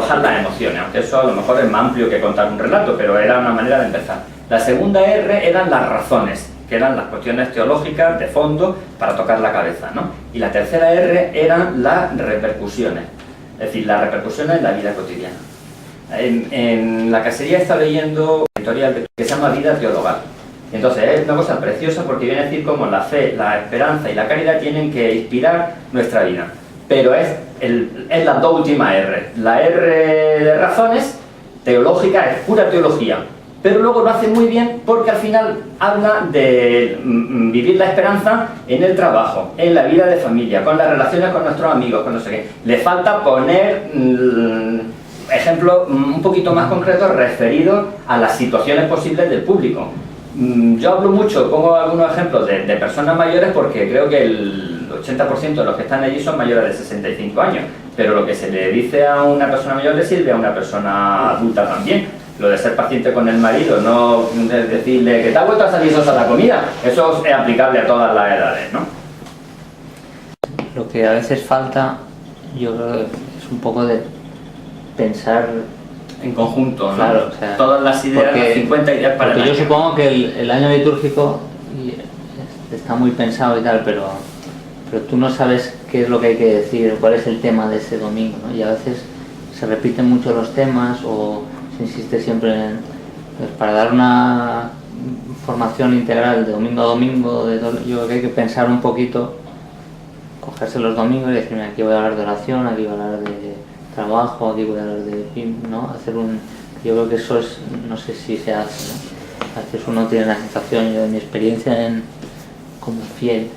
trabajar las emociones, aunque eso a lo mejor es más amplio que contar un relato, pero era una manera de empezar. La segunda R eran las razones, que eran las cuestiones teológicas de fondo para tocar la cabeza, ¿no? Y la tercera R eran las repercusiones, es decir, las repercusiones en la vida cotidiana. En la casería está leyendo un editorial que se llama Vida Teologal. Entonces es una cosa preciosa porque viene a decir cómo la fe, la esperanza y la caridad tienen que inspirar nuestra vida. Pero es las dos últimas R. La R de razones, teológica, es pura teología. Pero luego lo hace muy bien porque al final habla de vivir la esperanza en el trabajo, en la vida de familia, con las relaciones con nuestros amigos, con no sé qué. Le falta poner ejemplos un poquito más concretos referidos a las situaciones posibles del público. Yo hablo mucho, pongo algunos ejemplos de personas mayores porque creo que el 80% de los que están allí son mayores de 65 años, pero lo que se le dice a una persona mayor le sirve a una persona adulta también. Lo de ser paciente con el marido, no decirle que te ha vuelto a salir sosa la comida, eso es aplicable a todas las edades, ¿no? Lo que a veces falta, yo creo que es un poco de pensar en conjunto, ¿no? Claro, o sea, todas las ideas, las 50 ideas para el año. Yo supongo que el año litúrgico está muy pensado y tal, pero tú no sabes qué es lo que hay que decir, cuál es el tema de ese domingo, ¿no? Y a veces se repiten mucho los temas o se insiste siempre en, pues, para dar una formación integral de domingo a domingo, yo creo que hay que pensar un poquito, cogerse los domingos y decir, mira, aquí voy a hablar de oración, aquí voy a hablar de trabajo, aquí voy a hablar de, ¿no? Yo creo que eso es, no sé si se hace, ¿no? A veces uno tiene la sensación, yo de mi experiencia como fiel,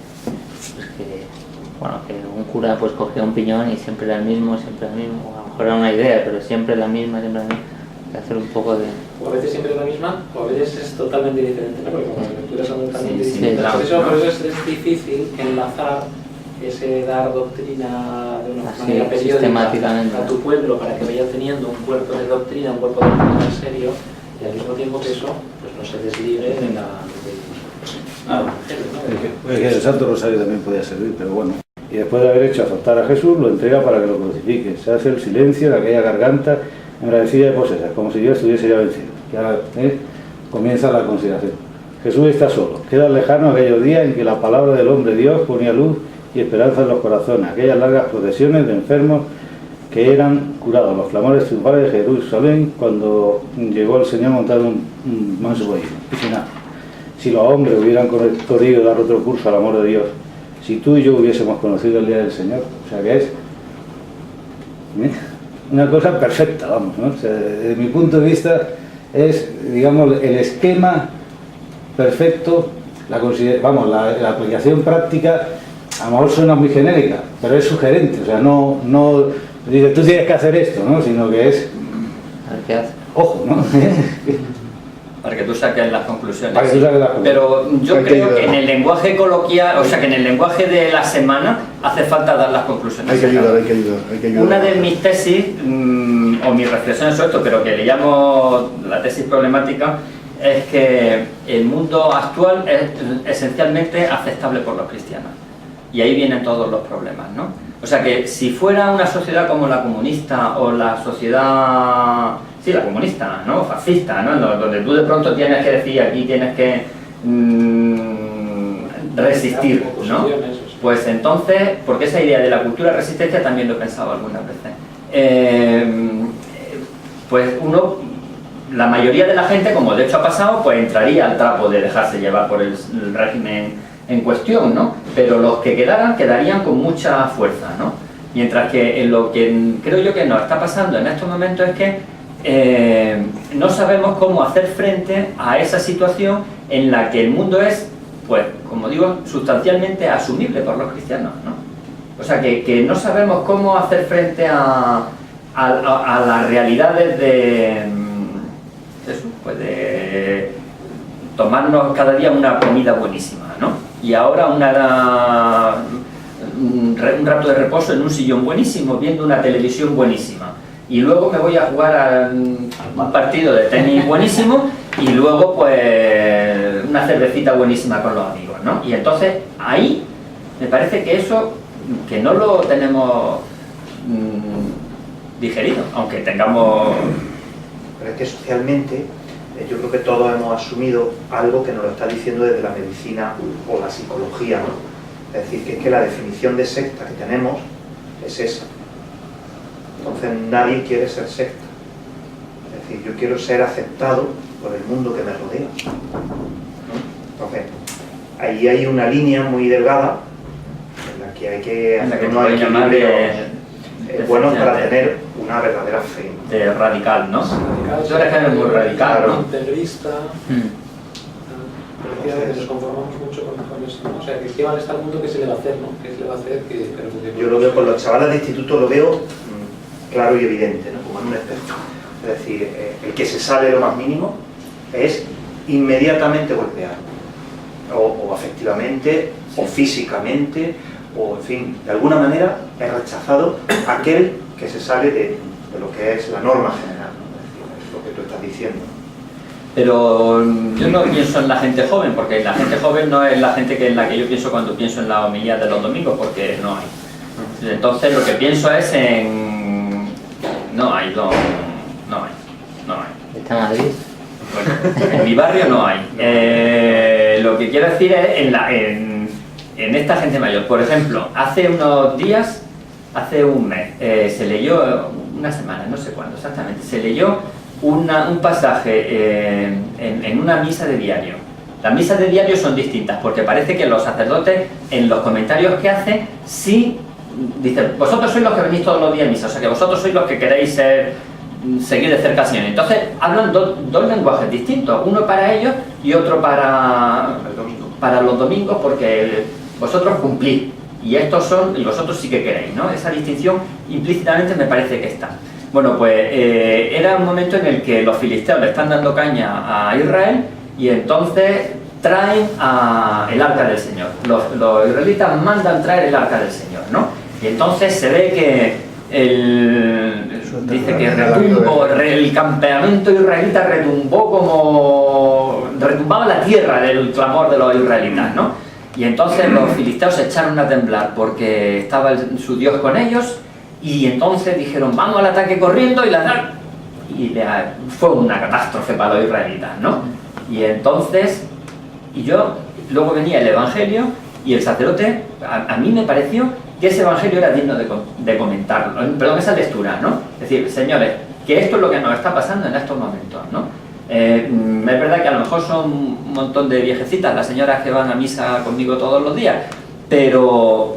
pues que un cura pues cogía un piñón y siempre era el mismo, o a lo mejor era una idea, pero siempre la misma, hay que hacer un poco de... O a veces siempre es la misma, o a veces es totalmente diferente, ¿no? Porque como las lecturas son totalmente Sí, distintas. claro. Por eso es difícil enlazar ese dar doctrina de una manera periódica a tu pueblo para que vaya teniendo un cuerpo de doctrina, un cuerpo de doctrina en serio, y al mismo tiempo que eso pues no se deslibre de la... El Santo Rosario también podía servir, pero bueno. Y después de haber hecho azottar a Jesús, lo entrega para que lo crucifique. Se hace el silencio de aquella garganta enradecida de posesas, como si Dios estuviese ya vencido. Y ahora comienza la consideración. Jesús está solo. Queda lejano aquellos días en que la palabra del hombre Dios ponía luz y esperanza en los corazones. Aquellas largas procesiones de enfermos que eran curados. Los clamores triunfales de Jerusalén cuando llegó el Señor montado en un manso bohío. Y final. Si los hombres hubieran querido dar otro curso al amor de Dios, si tú y yo hubiésemos conocido el día del Señor, o sea que es una cosa perfecta, vamos, ¿no? O sea, desde mi punto de vista es, digamos, el esquema perfecto, la aplicación práctica, a lo mejor suena muy genérica, pero es sugerente, o sea, no dice tú tienes que hacer esto, ¿no? Sino que es, a ver qué hace. Ojo, ¿no? Para que tú saques las conclusiones. Para que tú saques las conclusiones. Pero yo creo que en el lenguaje coloquial, o sea que en el lenguaje de la semana hace falta dar las conclusiones. Hay que ayudar. Una de mis tesis, o mis reflexiones sobre esto, pero que le llamo la tesis problemática, es que el mundo actual es esencialmente aceptable por los cristianos. Y ahí vienen todos los problemas, ¿no? O sea que si fuera una sociedad como la comunista o la sociedad... Sí, la comunista, ¿no? Fascista, ¿no? Donde tú de pronto tienes que decir, aquí tienes que resistir, ¿no? Pues entonces, porque esa idea de la cultura de resistencia también lo he pensado algunas veces. Pues la mayoría de la gente, como de hecho ha pasado, pues entraría al trapo de dejarse llevar por el régimen en cuestión, ¿no? Pero los que quedarían con mucha fuerza, ¿no? Mientras que en lo que creo yo que nos está pasando en estos momentos es que no sabemos cómo hacer frente a esa situación en la que el mundo es, pues, como digo, sustancialmente asumible por los cristianos, ¿no? O sea, que no sabemos cómo hacer frente a las realidades de tomarnos cada día una comida buenísima, ¿no? Y ahora un rato de reposo en un sillón buenísimo, viendo una televisión buenísima. Y luego me voy a jugar a un partido de tenis buenísimo y luego pues una cervecita buenísima con los amigos, ¿no? Y entonces ahí me parece que eso, que no lo tenemos digerido, aunque tengamos... Pero es que socialmente yo creo que todos hemos asumido algo que nos lo está diciendo desde la medicina o la psicología, ¿no? Es decir, que es que la definición de secta que tenemos es esa. Entonces nadie quiere ser secta. Es decir, yo quiero ser aceptado por el mundo que me rodea, ¿no? Entonces, ahí hay una línea muy delgada en la que hay que hacer unos equilibrios buenos para tener una verdadera fe. De radical, ¿no? Radical, Yo creo que es muy radical, ¿no? integrista. Pero que nos conformamos mucho con eso, ¿no? O sea, que qué mal está el mundo, ¿qué se le va a hacer, no? ¿Qué se le va a hacer? Yo lo veo con los chavales de instituto, lo veo claro y evidente, ¿no? Como en un espejo. Es decir, el que se sale lo más mínimo es inmediatamente golpeado. O afectivamente, o físicamente, o en fin, de alguna manera es rechazado aquel que se sale de lo que es la norma general, ¿no? Es decir, es lo que tú estás diciendo. Pero yo no pienso en la gente joven, porque la gente joven no es la gente en la que yo pienso cuando pienso en la homilía de los domingos, porque no hay. Entonces lo que pienso es en... No hay. ¿Está en Madrid? Bueno, en mi barrio no hay. Lo que quiero decir es en esta gente mayor. Por ejemplo, hace unos días, hace un mes, se leyó, una semana, no sé cuándo exactamente, se leyó un pasaje en una misa de diario. Las misas de diario son distintas porque parece que los sacerdotes en los comentarios que hacen sí dicen, vosotros sois los que venís todos los días a misa, o sea que vosotros sois los que queréis seguir de cerca al Señor. Entonces hablan dos lenguajes distintos, uno para ellos y otro para los domingos, porque vosotros cumplís y estos son, y vosotros sí que queréis, ¿no? Esa distinción implícitamente me parece que está. Bueno, pues era un momento en el que los filisteos le están dando caña a Israel y entonces traen el arca del Señor. Los israelitas mandan traer el arca del Señor, ¿no? Y entonces se ve que dice que el campamento israelita retumbaba la tierra del clamor de los israelitas, ¿no? Y entonces los filisteos se echaron a temblar porque estaba su Dios con ellos y entonces dijeron vamos al ataque corriendo y fue una catástrofe para los israelitas, ¿no? Y entonces luego venía el Evangelio y el sacerdote, a mí me pareció que ese Evangelio era digno de comentarlo, perdón, esa lectura, ¿no? Es decir, señores, que esto es lo que nos está pasando en estos momentos, ¿no? Es verdad que a lo mejor son un montón de viejecitas las señoras que van a misa conmigo todos los días, pero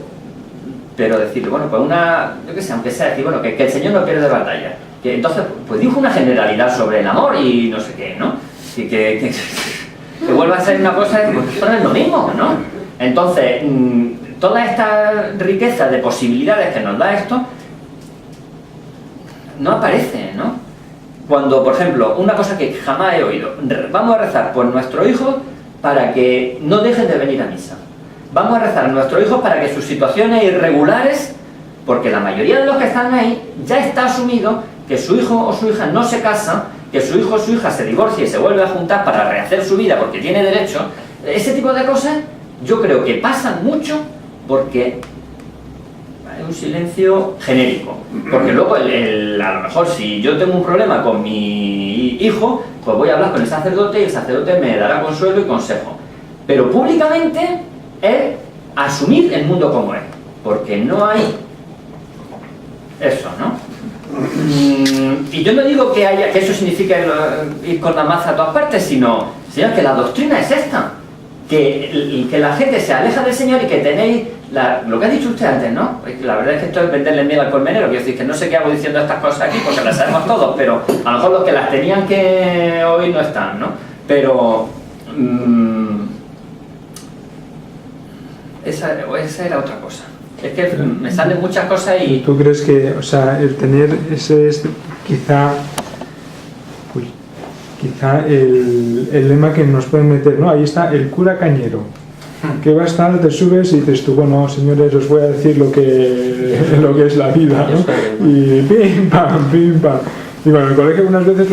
decir, bueno, pues yo qué sé, aunque sea decir, bueno, que el Señor no pierde batalla, que entonces, pues dijo una generalidad sobre el amor y no sé qué, ¿no? Y que vuelva a ser una cosa, pues esto no es lo mismo, ¿no? Entonces, toda esta riqueza de posibilidades que nos da esto no aparece, ¿no? Cuando, por ejemplo, una cosa que jamás he oído, vamos a rezar por nuestros hijos para que no dejen de venir a misa. Vamos a rezar a nuestros hijos para que sus situaciones irregulares, porque la mayoría de los que están ahí ya está asumido que su hijo o su hija no se casa, que su hijo o su hija se divorcia y se vuelve a juntar para rehacer su vida porque tiene derecho. Ese tipo de cosas yo creo que pasan mucho porque hay un silencio genérico, porque luego a lo mejor si yo tengo un problema con mi hijo, pues voy a hablar con el sacerdote y el sacerdote me dará consuelo y consejo, pero públicamente es asumir el mundo como es, porque no hay eso, ¿no? Y yo no digo que eso significa ir con la maza a todas partes, sino que la doctrina es esta, que la gente se aleja del Señor y que tenéis lo que ha dicho usted antes, ¿no? La verdad es que esto es venderle miel al colmenero, quiero decir que no sé qué hago diciendo estas cosas aquí porque las sabemos todos, pero a lo mejor los que las tenían que oír no están, ¿no? Pero esa era otra cosa. Es que me salen muchas cosas y... ¿Tú crees que, o sea, el tener ese es quizá el lema que nos pueden meter, ¿no? Ahí está el cura cañero, que va a estar, te subes y dices tú, bueno, señores, os voy a decir lo que es la vida, ¿no? Y pim, pam, pim, pam. Y bueno, en el colegio unas veces